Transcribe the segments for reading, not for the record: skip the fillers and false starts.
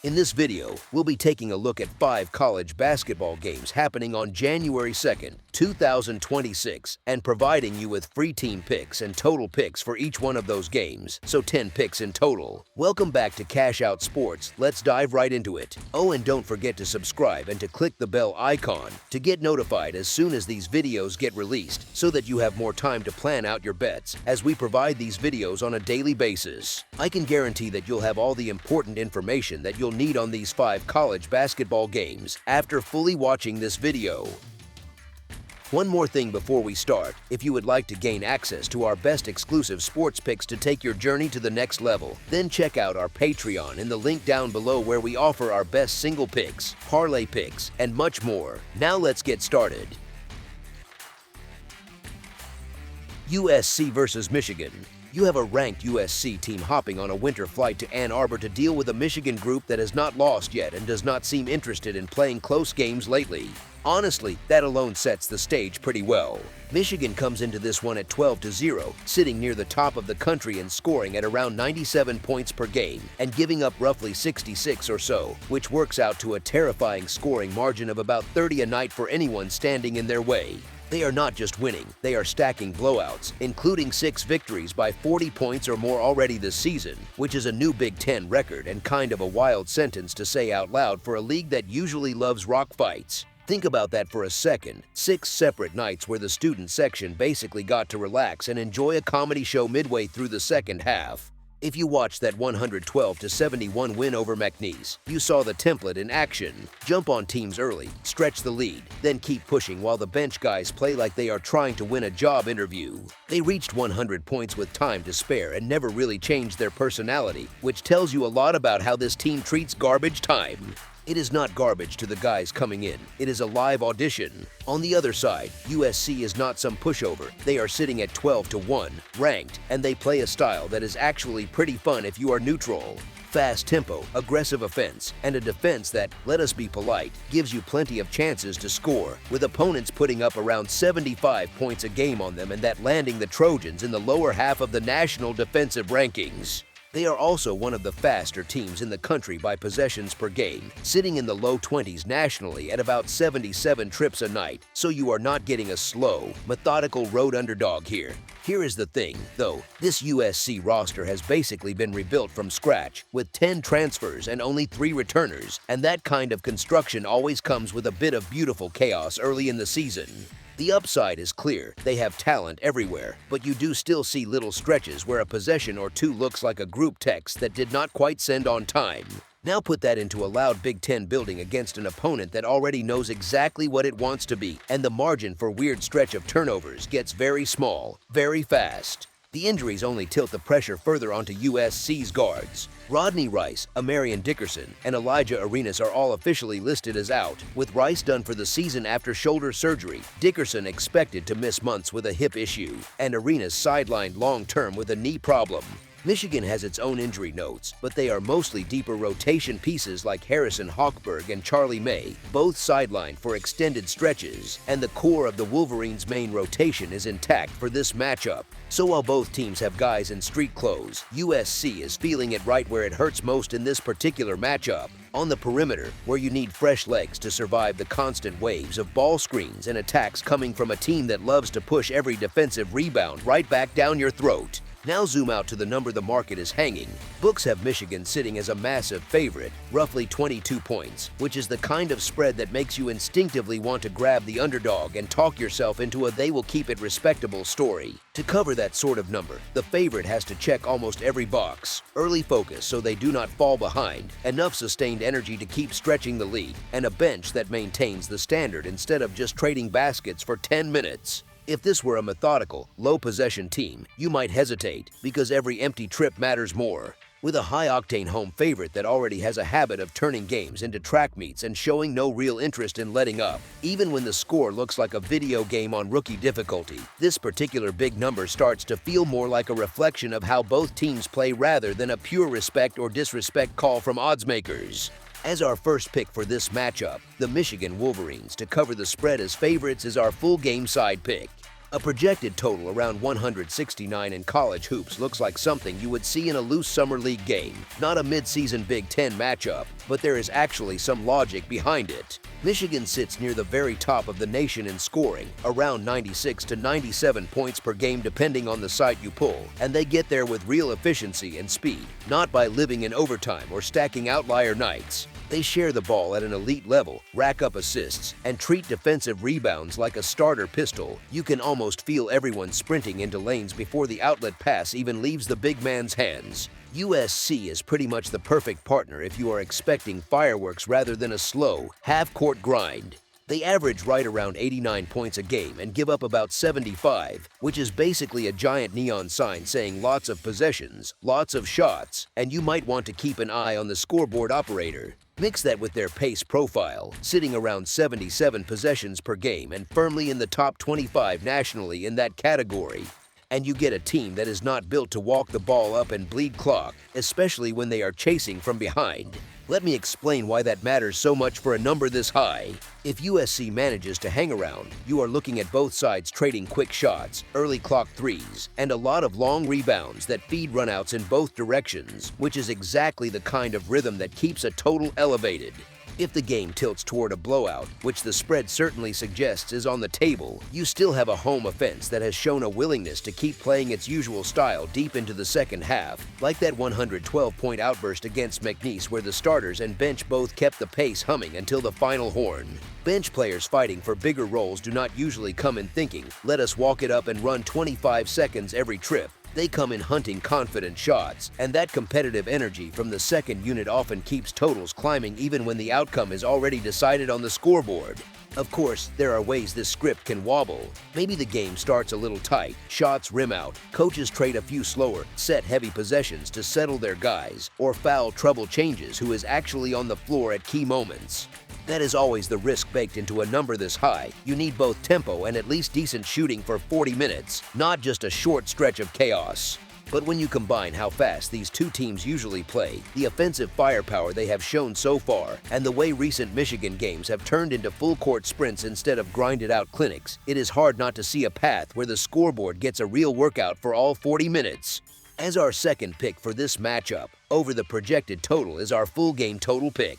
In this video, we'll be taking a look at 5 college basketball games happening on January 2nd, 2026, and providing you with free team picks and total picks for each one of those games, so 10 picks in total. Welcome back to Cash Out Sports. Let's dive right into it. Oh, and don't forget to subscribe and to click the bell icon to get notified as soon as these videos get released, so that you have more time to plan out your bets as we provide these videos on a daily basis. I can guarantee that you'll have all the important information that you'll need on these 5 college basketball games after fully watching this video. One more thing before we start: if you would like to gain access to our best exclusive sports picks to take your journey to the next level, then check out our Patreon in the link down below, where we offer our best single picks, parlay picks, and much more. Now let's get started. USC versus Michigan. You have a ranked USC team hopping on a winter flight to Ann Arbor to deal with a Michigan group that has not lost yet and does not seem interested in playing close games lately. Honestly, that alone sets the stage pretty well. Michigan comes into this one at 12-0, sitting near the top of the country and scoring at around 97 points per game and giving up roughly 66 or so, which works out to a terrifying scoring margin of about 30 a night for anyone standing in their way. They are not just winning, they are stacking blowouts, including 6 victories by 40 points or more already this season, which is a new Big Ten record and kind of a wild sentence to say out loud for a league that usually loves rock fights. Think about that for a second. 6 separate nights where the student section basically got to relax and enjoy a comedy show midway through the second half. If you watched that 112-71 win over McNeese, you saw the template in action. Jump on teams early, stretch the lead, then keep pushing while the bench guys play like they are trying to win a job interview. They reached 100 points with time to spare and never really changed their personality, which tells you a lot about how this team treats garbage time. It is not garbage to the guys coming in. It is a live audition. On the other side, USC is not some pushover. They are sitting at 12-1, ranked, and they play a style that is actually pretty fun if you are neutral. Fast tempo, aggressive offense, and a defense that, let us be polite, gives you plenty of chances to score, with opponents putting up around 75 points a game on them and that landing the Trojans in the lower half of the national defensive rankings. They are also one of the faster teams in the country by possessions per game, sitting in the low 20s nationally at about 77 trips a night, so you are not getting a slow, methodical road underdog here. Here is the thing, though: this USC roster has basically been rebuilt from scratch, with 10 transfers and only 3 returners, and that kind of construction always comes with a bit of beautiful chaos early in the season. The upside is clear. They have talent everywhere, but you do still see little stretches where a possession or two looks like a group text that did not quite send on time. Now put that into a loud Big Ten building against an opponent that already knows exactly what it wants to be, and the margin for weird stretch of turnovers gets very small, very fast. The injuries only tilt the pressure further onto USC's guards. Rodney Rice, Amarian Dickerson, and Elijah Arenas are all officially listed as out, with Rice done for the season after shoulder surgery, Dickerson expected to miss months with a hip issue, and Arenas sidelined long-term with a knee problem. Michigan has its own injury notes, but they are mostly deeper rotation pieces like Harrison Hochberg and Charlie May, both sidelined for extended stretches, and the core of the Wolverines' main rotation is intact for this matchup. So while both teams have guys in street clothes, USC is feeling it right where it hurts most in this particular matchup: on the perimeter, where you need fresh legs to survive the constant waves of ball screens and attacks coming from a team that loves to push every defensive rebound right back down your throat. Now zoom out to the number the market is hanging. Books have Michigan sitting as a massive favorite, roughly 22 points, which is the kind of spread that makes you instinctively want to grab the underdog and talk yourself into a "they will keep it respectable" story. To cover that sort of number, the favorite has to check almost every box: early focus so they do not fall behind, enough sustained energy to keep stretching the lead, and a bench that maintains the standard instead of just trading baskets for 10 minutes. If this were a methodical, low-possession team, you might hesitate, because every empty trip matters more. With a high-octane home favorite that already has a habit of turning games into track meets and showing no real interest in letting up, even when the score looks like a video game on rookie difficulty, this particular big number starts to feel more like a reflection of how both teams play rather than a pure respect or disrespect call from oddsmakers. As our first pick for this matchup, the Michigan Wolverines to cover the spread as favorites is our full game side pick. A projected total around 169 in college hoops looks like something you would see in a loose summer league game, not a mid-season Big Ten matchup, but there is actually some logic behind it. Michigan sits near the very top of the nation in scoring, around 96 to 97 points per game depending on the site you pull, and they get there with real efficiency and speed, not by living in overtime or stacking outlier nights. They share the ball at an elite level, rack up assists, and treat defensive rebounds like a starter pistol. You can almost feel everyone sprinting into lanes before the outlet pass even leaves the big man's hands. USC is pretty much the perfect partner if you are expecting fireworks rather than a slow, half-court grind. They average right around 89 points a game and give up about 75, which is basically a giant neon sign saying lots of possessions, lots of shots, and you might want to keep an eye on the scoreboard operator. Mix that with their pace profile, sitting around 77 possessions per game and firmly in the top 25 nationally in that category, and you get a team that is not built to walk the ball up and bleed clock, especially when they are chasing from behind. Let me explain why that matters so much for a number this high. If USC manages to hang around, you are looking at both sides trading quick shots, early clock threes, and a lot of long rebounds that feed runouts in both directions, which is exactly the kind of rhythm that keeps a total elevated. If the game tilts toward a blowout, which the spread certainly suggests is on the table, you still have a home offense that has shown a willingness to keep playing its usual style deep into the second half, like that 112-point outburst against McNeese where the starters and bench both kept the pace humming until the final horn. Bench players fighting for bigger roles do not usually come in thinking, let us walk it up and run 25 seconds every trip. They come in hunting confident shots, and that competitive energy from the second unit often keeps totals climbing even when the outcome is already decided on the scoreboard. Of course, there are ways this script can wobble. Maybe the game starts a little tight, shots rim out, coaches trade a few slower, set heavy possessions to settle their guys, or foul trouble changes who is actually on the floor at key moments. That is always the risk baked into a number this high. You need both tempo and at least decent shooting for 40 minutes, not just a short stretch of chaos. But when you combine how fast these two teams usually play, the offensive firepower they have shown so far, and the way recent Michigan games have turned into full-court sprints instead of grinded-out clinics, it is hard not to see a path where the scoreboard gets a real workout for all 40 minutes. As our second pick for this matchup, over the projected total is our full game total pick.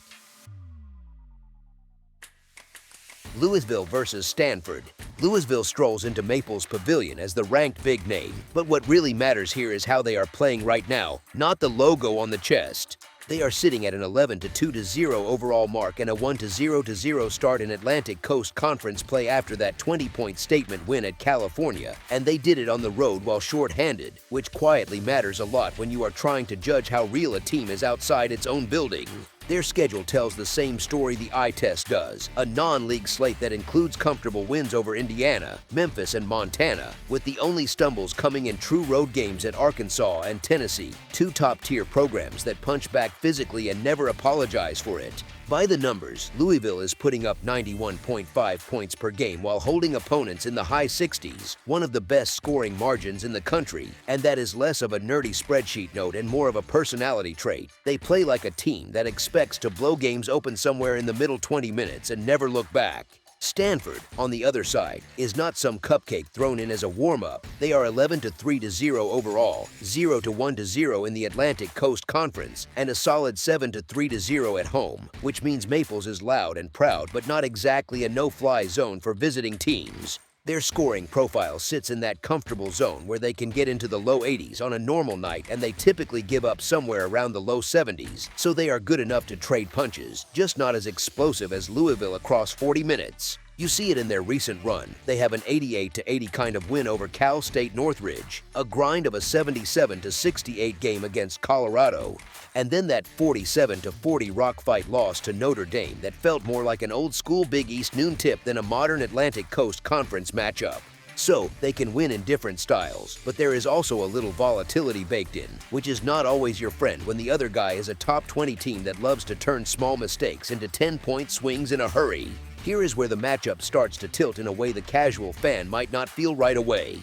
Louisville versus Stanford. Louisville strolls into Maples Pavilion as the ranked big name, but what really matters here is how they are playing right now, not the logo on the chest. They are sitting at an 11-2-0 overall mark and a 1-0-0 start in Atlantic Coast Conference play after that 20-point statement win at California, and they did it on the road while short-handed, which quietly matters a lot when you are trying to judge how real a team is outside its own building. Their schedule tells the same story the eye test does, a non-league slate that includes comfortable wins over Indiana, Memphis, and Montana, with the only stumbles coming in true road games at Arkansas and Tennessee, two top-tier programs that punch back physically and never apologize for it. By the numbers, Louisville is putting up 91.5 points per game while holding opponents in the high 60s, one of the best scoring margins in the country, and that is less of a nerdy spreadsheet note and more of a personality trait. They play like a team that expects to blow games open somewhere in the middle 20 minutes and never look back. Stanford, on the other side, is not some cupcake thrown in as a warm-up. They are 11-3-0 overall, 0-1-0 in the Atlantic Coast Conference, and a solid 7-3-0 at home, which means Maples is loud and proud but not exactly a no-fly zone for visiting teams. Their scoring profile sits in that comfortable zone where they can get into the low 80s on a normal night, and they typically give up somewhere around the low 70s, so they are good enough to trade punches, just not as explosive as Louisville across 40 minutes. You see it in their recent run. They have an 88-80 kind of win over Cal State Northridge, a grind of a 77-68 game against Colorado, and then that 47-40 rock fight loss to Notre Dame that felt more like an old-school Big East noon tip than a modern Atlantic Coast Conference matchup. So, they can win in different styles, but there is also a little volatility baked in, which is not always your friend when the other guy is a top 20 team that loves to turn small mistakes into 10-point swings in a hurry. Here is where the matchup starts to tilt in a way the casual fan might not feel right away.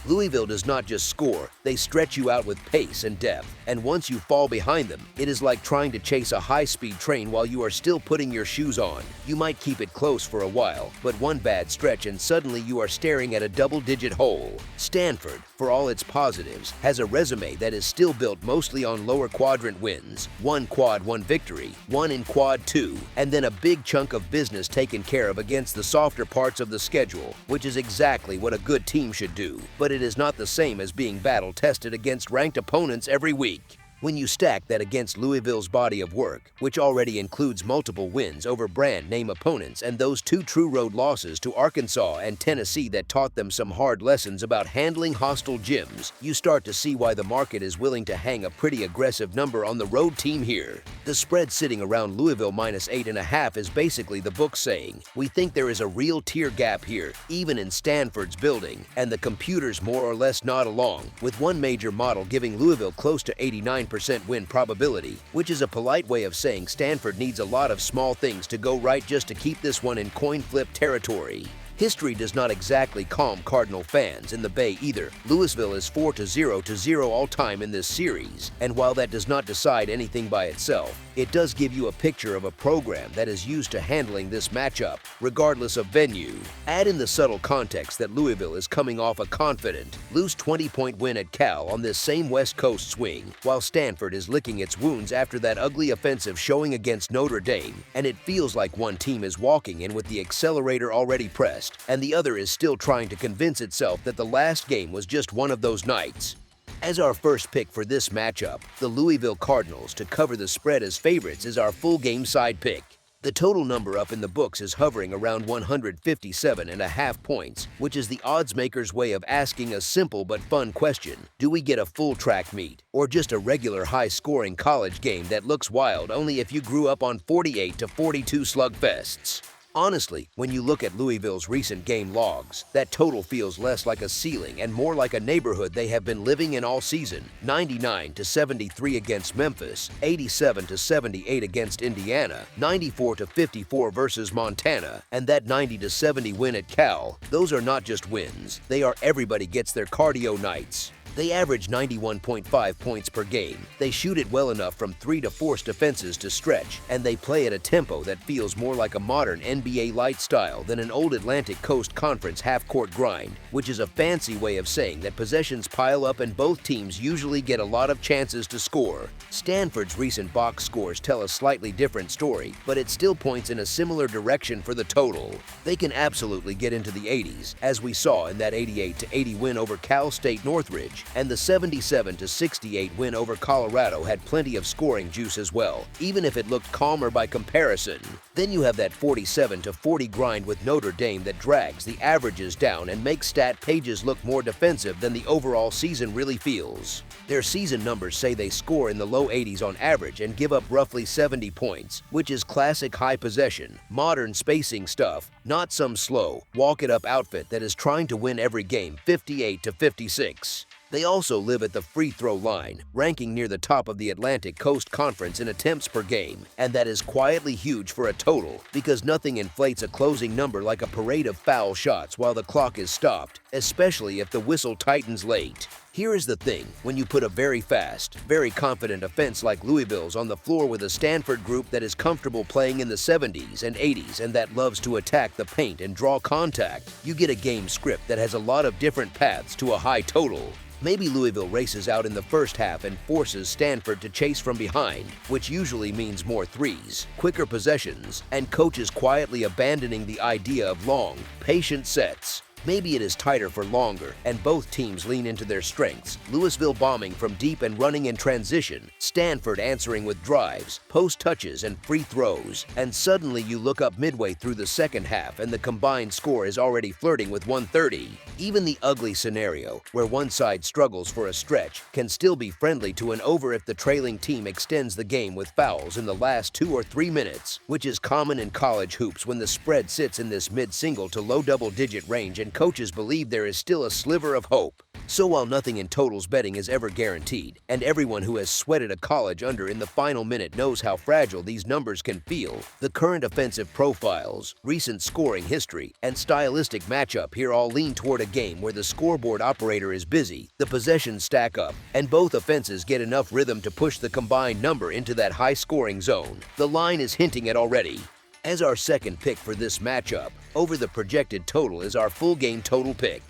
Louisville does not just score, they stretch you out with pace and depth. And once you fall behind them, it is like trying to chase a high-speed train while you are still putting your shoes on. You might keep it close for a while, but one bad stretch and suddenly you are staring at a double-digit hole. Stanford, for all its positives, has a resume that is still built mostly on lower quadrant wins. One quad 1 victory, one in quad 2, and then a big chunk of business taken care of against the softer parts of the schedule, which is exactly what a good team should do. But it is not the same as being battle-tested against ranked opponents every week. When you stack that against Louisville's body of work, which already includes multiple wins over brand-name opponents and those 2 true road losses to Arkansas and Tennessee that taught them some hard lessons about handling hostile gyms, you start to see why the market is willing to hang a pretty aggressive number on the road team here. The spread sitting around Louisville -8.5 is basically the book saying, we think there is a real tier gap here, even in Stanford's building, and the computers more or less nod along, with one major model giving Louisville close to 89% win probability, which is a polite way of saying Stanford needs a lot of small things to go right just to keep this one in coin flip territory. History does not exactly calm Cardinal fans in the Bay either. Louisville is 4-0 all-time in this series, and while that does not decide anything by itself, it does give you a picture of a program that is used to handling this matchup, regardless of venue. Add in the subtle context that Louisville is coming off a confident, loose 20-point win at Cal on this same West Coast swing, while Stanford is licking its wounds after that ugly offensive showing against Notre Dame, and it feels like one team is walking in with the accelerator already pressed, and the other is still trying to convince itself that the last game was just one of those nights. As our first pick for this matchup, the Louisville Cardinals to cover the spread as favorites is our full game side pick. The total number up in the books is hovering around 157.5 points, which is the odds maker's way of asking a simple but fun question. Do we get a full track meet, or just a regular high-scoring college game that looks wild only if you grew up on 48-42 slugfests? Honestly, when you look at Louisville's recent game logs, that total feels less like a ceiling and more like a neighborhood they have been living in all season. 99-73 against Memphis, 87-78 against Indiana, 94-54 versus Montana, and that 90-70 win at Cal. Those are not just wins, they are everybody gets their cardio nights. They average 91.5 points per game. They shoot it well enough from 3 to force defenses to stretch, and they play at a tempo that feels more like a modern NBA light style than an old Atlantic Coast Conference half-court grind, which is a fancy way of saying that possessions pile up and both teams usually get a lot of chances to score. Stanford's recent box scores tell a slightly different story, but it still points in a similar direction for the total. They can absolutely get into the 80s, as we saw in that 88-80 win over Cal State Northridge, and the 77-68 win over Colorado had plenty of scoring juice as well, even if it looked calmer by comparison. Then you have that 47-40 grind with Notre Dame that drags the averages down and makes stat pages look more defensive than the overall season really feels. Their season numbers say they score in the low 80s on average and give up roughly 70 points, which is classic high possession, modern spacing stuff, not some slow, walk-it-up outfit that is trying to win every game 58-56. They also live at the free throw line, ranking near the top of the Atlantic Coast Conference in attempts per game, and that is quietly huge for a total because nothing inflates a closing number like a parade of foul shots while the clock is stopped, especially if the whistle tightens late. Here is the thing, when you put a very fast, very confident offense like Louisville's on the floor with a Stanford group that is comfortable playing in the 70s and 80s and that loves to attack the paint and draw contact, you get a game script that has a lot of different paths to a high total. Maybe Louisville races out in the first half and forces Stanford to chase from behind, which usually means more threes, quicker possessions, and coaches quietly abandoning the idea of long, patient sets. Maybe it is tighter for longer, and both teams lean into their strengths. Louisville bombing from deep and running in transition, Stanford answering with drives, post touches, and free throws. And suddenly you look up midway through the second half and the combined score is already flirting with 130. Even the ugly scenario, where one side struggles for a stretch, can still be friendly to an over if the trailing team extends the game with fouls in the last 2 or 3 minutes, which is common in college hoops when the spread sits in this mid-single to low double-digit range and and coaches believe there is still a sliver of hope. So while nothing in totals betting is ever guaranteed, and everyone who has sweated a college under in the final minute knows how fragile these numbers can feel, the current offensive profiles, recent scoring history, and stylistic matchup here all lean toward a game where the scoreboard operator is busy, the possessions stack up, and both offenses get enough rhythm to push the combined number into that high-scoring zone. The line is hinting it already. As our second pick for this matchup, over the projected total is our full game total pick.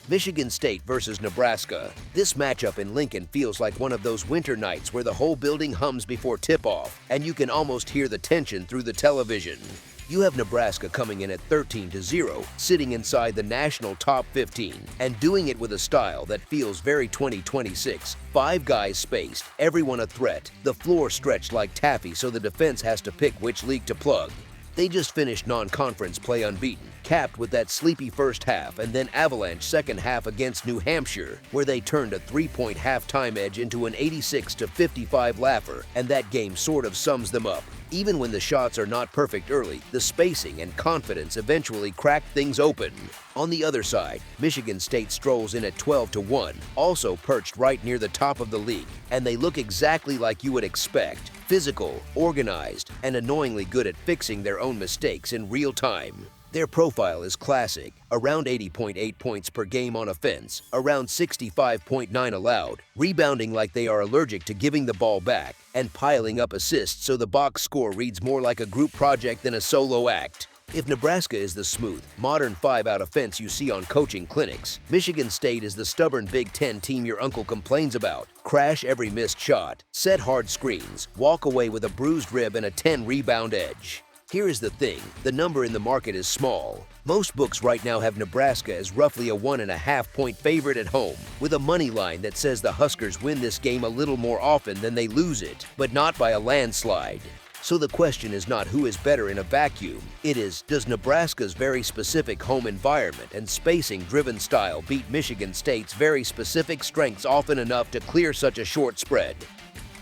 Michigan State versus Nebraska. This matchup in Lincoln feels like one of those winter nights where the whole building hums before tip-off, and you can almost hear the tension through the television. You have Nebraska coming in at 13-0, sitting inside the national top 15, and doing it with a style that feels very 2026. 5 guys spaced, everyone a threat, the floor stretched like taffy so the defense has to pick which league to plug. They just finished non-conference play unbeaten, capped with that sleepy first half and then avalanche second half against New Hampshire, where they turned a 3-point halftime edge into an 86-55 laugher, and that game sort of sums them up. Even when the shots are not perfect early, the spacing and confidence eventually crack things open. On the other side, Michigan State strolls in at 12-1, also perched right near the top of the league, and they look exactly like you would expect. Physical, organized, and annoyingly good at fixing their own mistakes in real time. Their profile is classic, around 80.8 points per game on offense, around 65.9 allowed, rebounding like they are allergic to giving the ball back, and piling up assists so the box score reads more like a group project than a solo act. If Nebraska is the smooth, modern 5-out offense you see on coaching clinics, Michigan State is the stubborn Big Ten team your uncle complains about. Crash every missed shot, set hard screens, walk away with a bruised rib and a 10-rebound edge. Here is the thing, the number in the market is small. Most books right now have Nebraska as roughly a 1.5-point favorite at home, with a money line that says the Huskers win this game a little more often than they lose it, but not by a landslide. So the question is not who is better in a vacuum, it is, does Nebraska's very specific home environment and spacing-driven style beat Michigan State's very specific strengths often enough to clear such a short spread?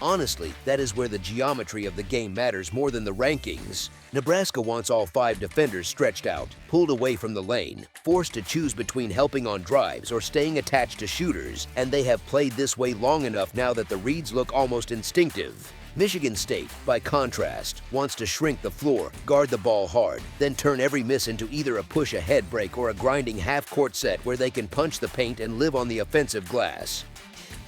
Honestly, that is where the geometry of the game matters more than the rankings. Nebraska wants all 5 defenders stretched out, pulled away from the lane, forced to choose between helping on drives or staying attached to shooters, and they have played this way long enough now that the reads look almost instinctive. Michigan State, by contrast, wants to shrink the floor, guard the ball hard, then turn every miss into either a push-ahead break or a grinding half-court set where they can punch the paint and live on the offensive glass.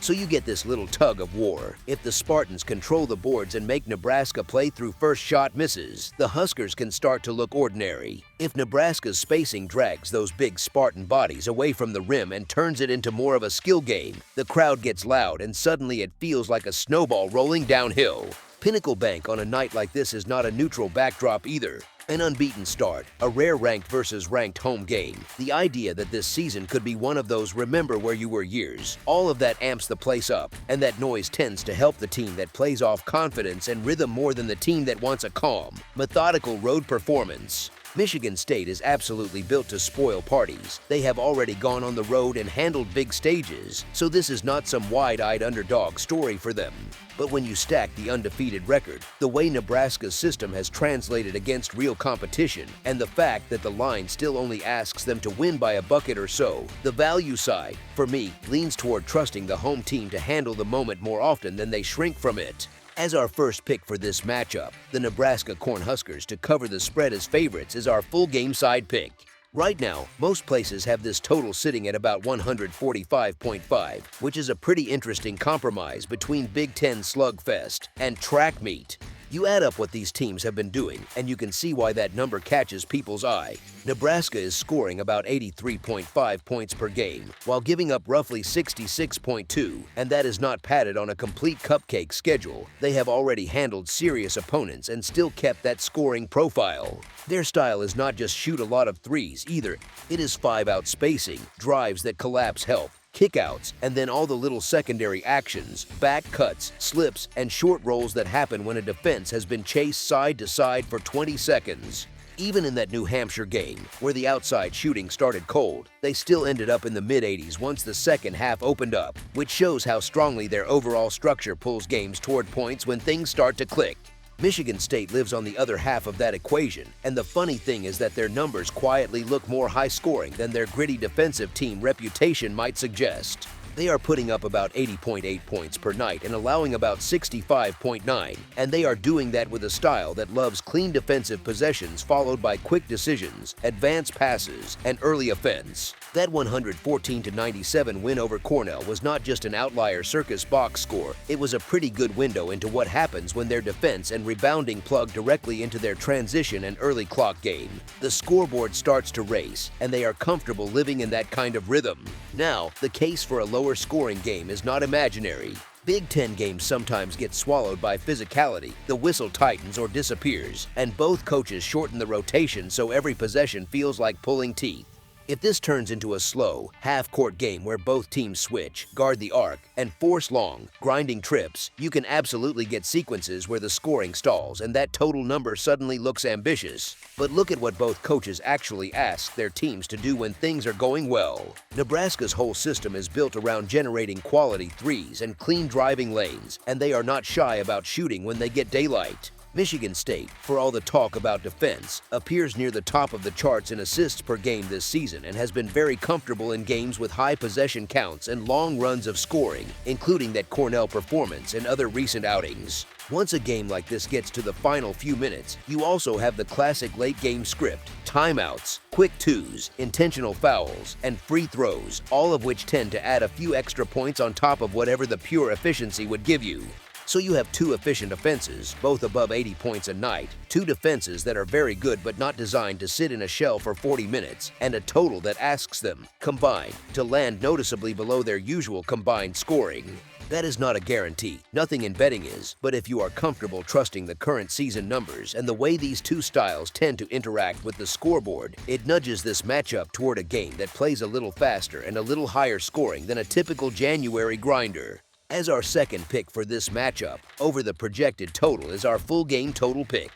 So you get this little tug of war. If the Spartans control the boards and make Nebraska play through first shot misses, the Huskers can start to look ordinary. If Nebraska's spacing drags those big Spartan bodies away from the rim and turns it into more of a skill game, the crowd gets loud and suddenly it feels like a snowball rolling downhill. Pinnacle Bank on a night like this is not a neutral backdrop either. An unbeaten start, a rare ranked versus ranked home game, the idea that this season could be one of those remember where you were years, all of that amps the place up, and that noise tends to help the team that plays off confidence and rhythm more than the team that wants a calm, methodical road performance. Michigan State is absolutely built to spoil parties. They have already gone on the road and handled big stages, so this is not some wide-eyed underdog story for them. But when you stack the undefeated record, the way Nebraska's system has translated against real competition, and the fact that the line still only asks them to win by a bucket or so, the value side, for me, leans toward trusting the home team to handle the moment more often than they shrink from it. As our first pick for this matchup, the Nebraska Cornhuskers to cover the spread as favorites is our full game side pick. Right now, most places have this total sitting at about 145.5, which is a pretty interesting compromise between Big Ten slugfest and track meet. You add up what these teams have been doing, and you can see why that number catches people's eye. Nebraska is scoring about 83.5 points per game, while giving up roughly 66.2, and that is not padded on a complete cupcake schedule. They have already handled serious opponents and still kept that scoring profile. Their style is not just shoot a lot of threes either. It is 5-out spacing, drives that collapse help, kickouts, and then all the little secondary actions, back cuts, slips, and short rolls that happen when a defense has been chased side to side for 20 seconds. Even in that New Hampshire game, where the outside shooting started cold, they still ended up in the mid-80s once the second half opened up, which shows how strongly their overall structure pulls games toward points when things start to click. Michigan State lives on the other half of that equation, and the funny thing is that their numbers quietly look more high-scoring than their gritty defensive team reputation might suggest. They are putting up about 80.8 points per night and allowing about 65.9, and they are doing that with a style that loves clean defensive possessions followed by quick decisions, advanced passes, and early offense. That 114-97 win over Cornell was not just an outlier circus box score, it was a pretty good window into what happens when their defense and rebounding plug directly into their transition and early clock game. The scoreboard starts to race, and they are comfortable living in that kind of rhythm. Now, the case for a lower scoring game is not imaginary. Big Ten games sometimes get swallowed by physicality, the whistle tightens or disappears, and both coaches shorten the rotation so every possession feels like pulling teeth. If this turns into a slow, half-court game where both teams switch, guard the arc, and force long, grinding trips, you can absolutely get sequences where the scoring stalls and that total number suddenly looks ambitious. But look at what both coaches actually ask their teams to do when things are going well. Nebraska's whole system is built around generating quality threes and clean driving lanes, and they are not shy about shooting when they get daylight. Michigan State, for all the talk about defense, appears near the top of the charts in assists per game this season and has been very comfortable in games with high possession counts and long runs of scoring, including that Cornell performance and other recent outings. Once a game like this gets to the final few minutes, you also have the classic late-game script, timeouts, quick twos, intentional fouls, and free throws, all of which tend to add a few extra points on top of whatever the pure efficiency would give you. So you have two efficient offenses, both above 80 points a night, two defenses that are very good but not designed to sit in a shell for 40 minutes, and a total that asks them, combined, to land noticeably below their usual combined scoring. That is not a guarantee, nothing in betting is, but if you are comfortable trusting the current season numbers and the way these two styles tend to interact with the scoreboard, it nudges this matchup toward a game that plays a little faster and a little higher scoring than a typical January grinder. As our second pick for this matchup, over the projected total is our full game total pick.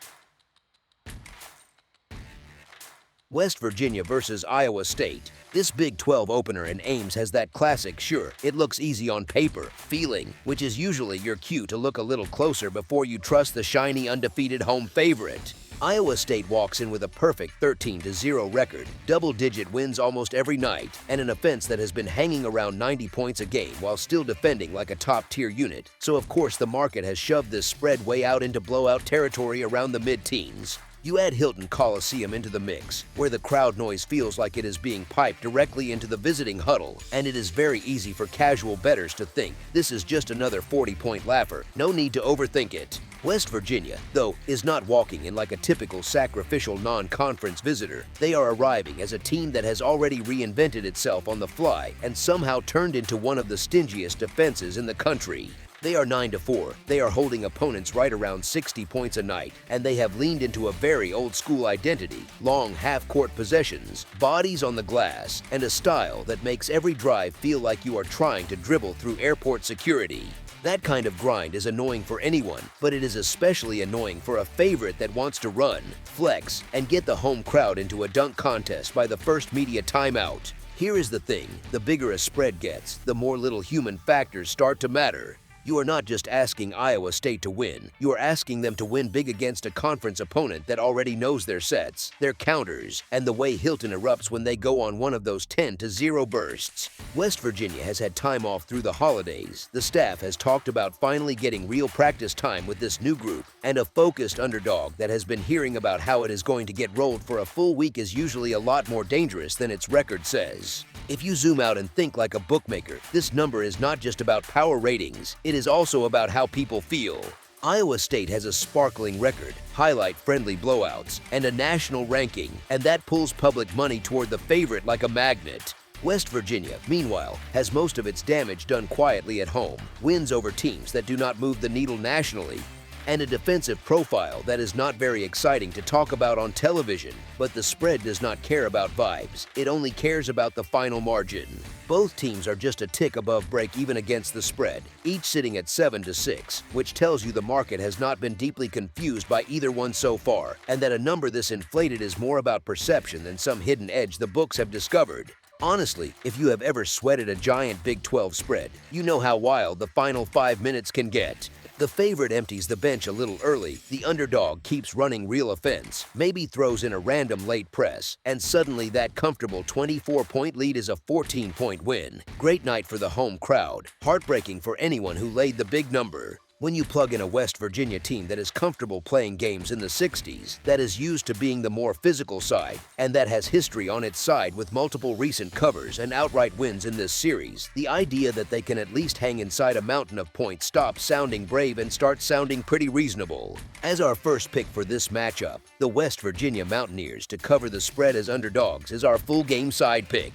West Virginia versus Iowa State. This Big 12 opener in Ames has that classic sure, it looks easy on paper feeling, which is usually your cue to look a little closer before you trust the shiny undefeated home favorite. Iowa State walks in with a perfect 13-0 record, double-digit wins almost every night, and an offense that has been hanging around 90 points a game while still defending like a top-tier unit. So of course the market has shoved this spread way out into blowout territory around the mid-teens. You add Hilton Coliseum into the mix, where the crowd noise feels like it is being piped directly into the visiting huddle, and it is very easy for casual bettors to think this is just another 40-point laugher, no need to overthink it. West Virginia, though, is not walking in like a typical sacrificial non-conference visitor. They are arriving as a team that has already reinvented itself on the fly and somehow turned into one of the stingiest defenses in the country. They are 9-4, they are holding opponents right around 60 points a night, and they have leaned into a very old-school identity, long half-court possessions, bodies on the glass, and a style that makes every drive feel like you are trying to dribble through airport security. That kind of grind is annoying for anyone, but it is especially annoying for a favorite that wants to run, flex, and get the home crowd into a dunk contest by the first media timeout. Here is the thing, the bigger a spread gets, the more little human factors start to matter. You are not just asking Iowa State to win, you are asking them to win big against a conference opponent that already knows their sets, their counters, and the way Hilton erupts when they go on one of those 10-0 bursts. West Virginia has had time off through the holidays. The staff has talked about finally getting real practice time with this new group, and a focused underdog that has been hearing about how it is going to get rolled for a full week is usually a lot more dangerous than its record says. If you zoom out and think like a bookmaker, this number is not just about power ratings, it is also about how people feel. Iowa State has a sparkling record, highlight-friendly blowouts, and a national ranking, and that pulls public money toward the favorite like a magnet. West Virginia, meanwhile, has most of its damage done quietly at home, wins over teams that do not move the needle nationally, and a defensive profile that is not very exciting to talk about on television. But the spread does not care about vibes, it only cares about the final margin. Both teams are just a tick above break even against the spread, each sitting at 7-6, which tells you the market has not been deeply confused by either one so far, and that a number this inflated is more about perception than some hidden edge the books have discovered. Honestly, if you have ever sweated a giant Big 12 spread, you know how wild the final 5 minutes can get. The favorite empties the bench a little early, the underdog keeps running real offense, maybe throws in a random late press, and suddenly that comfortable 24-point lead is a 14-point win. Great night for the home crowd, heartbreaking for anyone who laid the big number. When you plug in a West Virginia team that is comfortable playing games in the 60s, that is used to being the more physical side, and that has history on its side with multiple recent covers and outright wins in this series, the idea that they can at least hang inside a mountain of points stops sounding brave and starts sounding pretty reasonable. As our first pick for this matchup, the West Virginia Mountaineers to cover the spread as underdogs is our full game side pick.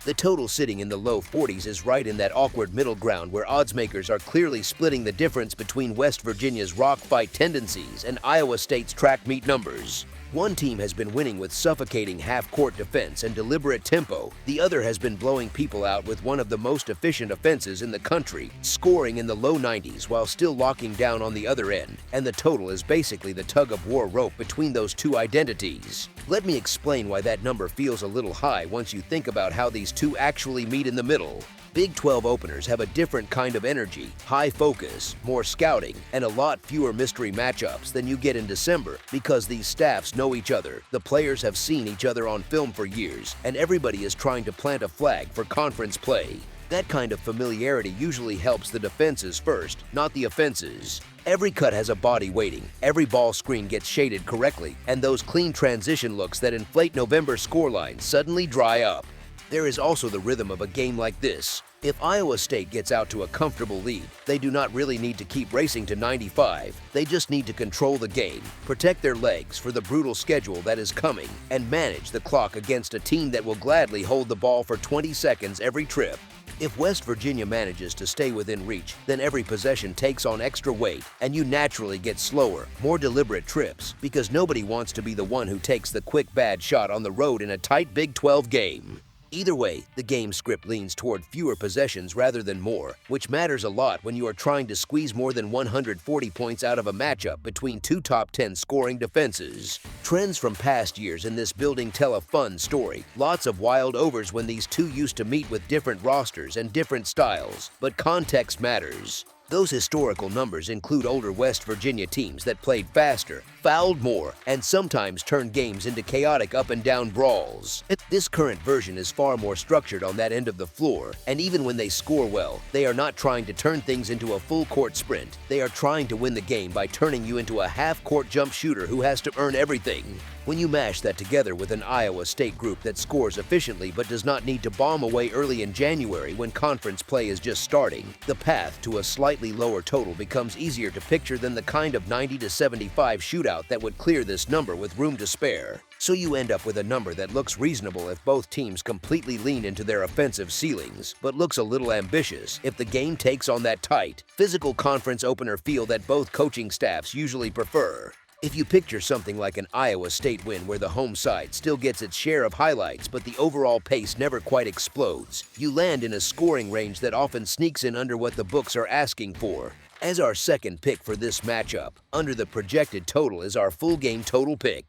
The total sitting in the low 40s is right in that awkward middle ground where oddsmakers are clearly splitting the difference between West Virginia's rock fight tendencies and Iowa State's track meet numbers. One team has been winning with suffocating half-court defense and deliberate tempo. The other has been blowing people out with one of the most efficient offenses in the country, scoring in the low 90s while still locking down on the other end. And the total is basically the tug-of-war rope between those two identities. Let me explain why that number feels a little high once you think about how these two actually meet in the middle. Big 12 openers have a different kind of energy, high focus, more scouting, and a lot fewer mystery matchups than you get in December because these staffs know each other, the players have seen each other on film for years, and everybody is trying to plant a flag for conference play. That kind of familiarity usually helps the defenses first, not the offenses. Every cut has a body waiting, every ball screen gets shaded correctly, and those clean transition looks that inflate November scorelines suddenly dry up. There is also the rhythm of a game like this. If Iowa State gets out to a comfortable lead, they do not really need to keep racing to 95. They just need to control the game, protect their legs for the brutal schedule that is coming, and manage the clock against a team that will gladly hold the ball for 20 seconds every trip. If West Virginia manages to stay within reach, then every possession takes on extra weight, and you naturally get slower, more deliberate trips, because nobody wants to be the one who takes the quick bad shot on the road in a tight Big 12 game. Either way, the game script leans toward fewer possessions rather than more, which matters a lot when you are trying to squeeze more than 140 points out of a matchup between two top 10 scoring defenses. Trends from past years in this building tell a fun story. Lots of wild overs when these two used to meet with different rosters and different styles, but context matters. Those historical numbers include older West Virginia teams that played faster, fouled more, and sometimes turned games into chaotic up-and-down brawls. This current version is far more structured on that end of the floor, and even when they score well, they are not trying to turn things into a full-court sprint. They are trying to win the game by turning you into a half-court jump shooter who has to earn everything. When you mash that together with an Iowa State group that scores efficiently but does not need to bomb away early in January when conference play is just starting, the path to a slightly lower total becomes easier to picture than the kind of 90-75 shootout that would clear this number with room to spare. So you end up with a number that looks reasonable if both teams completely lean into their offensive ceilings, but looks a little ambitious if the game takes on that tight, physical conference opener feel that both coaching staffs usually prefer. If you picture something like an Iowa State win where the home side still gets its share of highlights but the overall pace never quite explodes, you land in a scoring range that often sneaks in under what the books are asking for. As our second pick for this matchup, under the projected total is our full game total pick.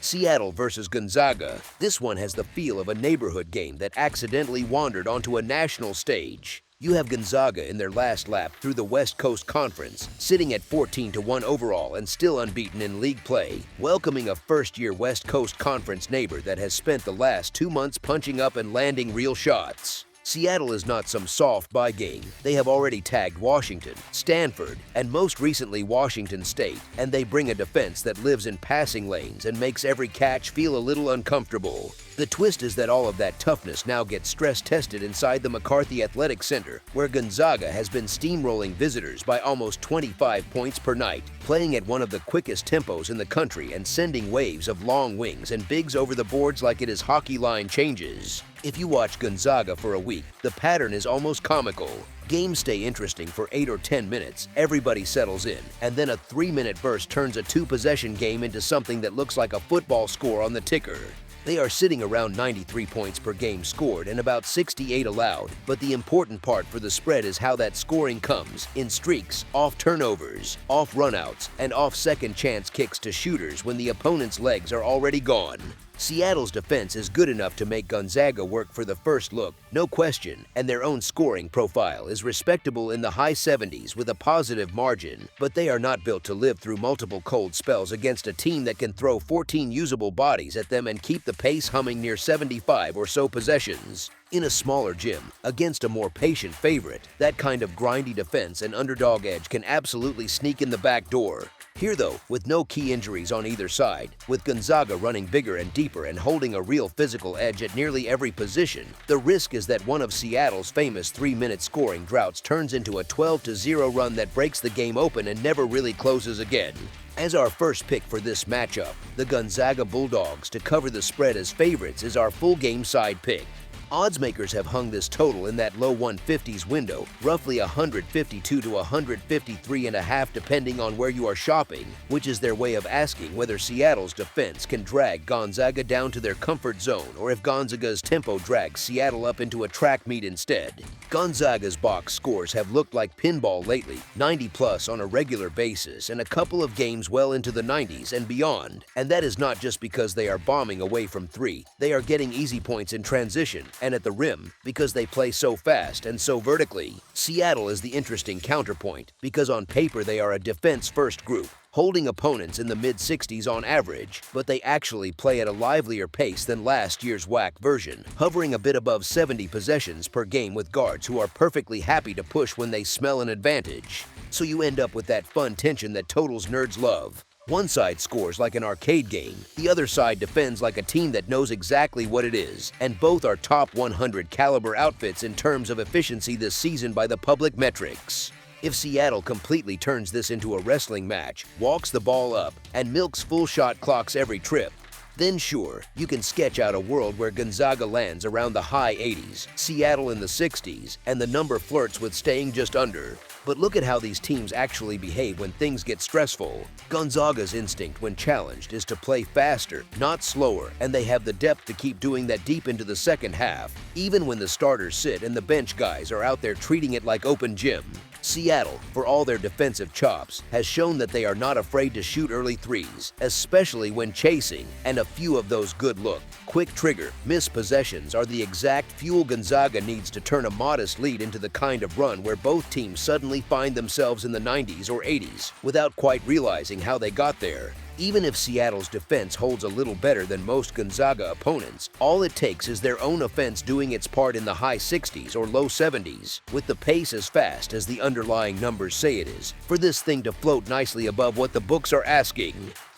Seattle versus Gonzaga. This one has the feel of a neighborhood game that accidentally wandered onto a national stage. You have Gonzaga in their last lap through the West Coast Conference, sitting at 14-1 overall and still unbeaten in league play, welcoming a first-year West Coast Conference neighbor that has spent the last 2 months punching up and landing real shots. Seattle is not some soft buy game. They have already tagged Washington, Stanford, and most recently Washington State, and they bring a defense that lives in passing lanes and makes every catch feel a little uncomfortable. The twist is that all of that toughness now gets stress-tested inside the McCarthy Athletic Center, where Gonzaga has been steamrolling visitors by almost 25 points per night, playing at one of the quickest tempos in the country and sending waves of long wings and bigs over the boards like it is hockey line changes. If you watch Gonzaga for a week, the pattern is almost comical. Games stay interesting for 8 or 10 minutes, everybody settles in, and then a 3-minute burst turns a 2-possession game into something that looks like a football score on the ticker. They are sitting around 93 points per game scored and about 68 allowed, but the important part for the spread is how that scoring comes in streaks, off turnovers, off runouts, and off second chance kicks to shooters when the opponent's legs are already gone. Seattle's defense is good enough to make Gonzaga work for the first look, no question, and their own scoring profile is respectable in the high 70s with a positive margin, but they are not built to live through multiple cold spells against a team that can throw 14 usable bodies at them and keep the pace humming near 75 or so possessions. In a smaller gym, against a more patient favorite, that kind of grindy defense and underdog edge can absolutely sneak in the back door. Here though, with no key injuries on either side, with Gonzaga running bigger and deeper and holding a real physical edge at nearly every position, the risk is that one of Seattle's famous 3-minute scoring droughts turns into a 12-0 run that breaks the game open and never really closes again. As our first pick for this matchup, the Gonzaga Bulldogs to cover the spread as favorites is our full game side pick. Odds makers have hung this total in that low 150s window, roughly 152 to 153.5 depending on where you are shopping, which is their way of asking whether Seattle's defense can drag Gonzaga down to their comfort zone or if Gonzaga's tempo drags Seattle up into a track meet instead. Gonzaga's box scores have looked like pinball lately, 90+ on a regular basis and a couple of games well into the 90s and beyond. And that is not just because they are bombing away from three, they are getting easy points in transition and at the rim because they play so fast and so vertically. Seattle is the interesting counterpoint because on paper they are a defense-first group, holding opponents in the mid-60s on average, but they actually play at a livelier pace than last year's WAC version, hovering a bit above 70 possessions per game with guards who are perfectly happy to push when they smell an advantage. So you end up with that fun tension that totals nerds love. One side scores like an arcade game, the other side defends like a team that knows exactly what it is, and both are top 100 caliber outfits in terms of efficiency this season by the public metrics. If Seattle completely turns this into a wrestling match, walks the ball up, and milks full shot clocks every trip, then sure, you can sketch out a world where Gonzaga lands around the high 80s, Seattle in the 60s, and the number flirts with staying just under. But look at how these teams actually behave when things get stressful. Gonzaga's instinct when challenged is to play faster, not slower, and they have the depth to keep doing that deep into the second half, even when the starters sit and the bench guys are out there treating it like open gym. Seattle, for all their defensive chops, has shown that they are not afraid to shoot early threes, especially when chasing, and a few of those good look, quick trigger, missed possessions are the exact fuel Gonzaga needs to turn a modest lead into the kind of run where both teams suddenly find themselves in the 90s or 80s without quite realizing how they got there. Even if Seattle's defense holds a little better than most Gonzaga opponents, all it takes is their own offense doing its part in the high 60s or low 70s, with the pace as fast as the underlying numbers say it is, for this thing to float nicely above what the books are asking.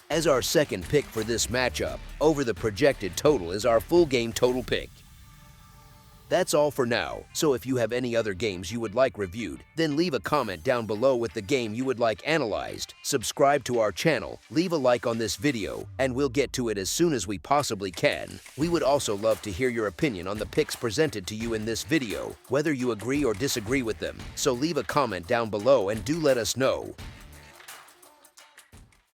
As our second pick for this matchup, over the projected total is our full game total pick. That's all for now, so if you have any other games you would like reviewed, then leave a comment down below with the game you would like analyzed, subscribe to our channel, leave a like on this video, and we'll get to it as soon as we possibly can. We would also love to hear your opinion on the picks presented to you in this video, whether you agree or disagree with them, so leave a comment down below and do let us know.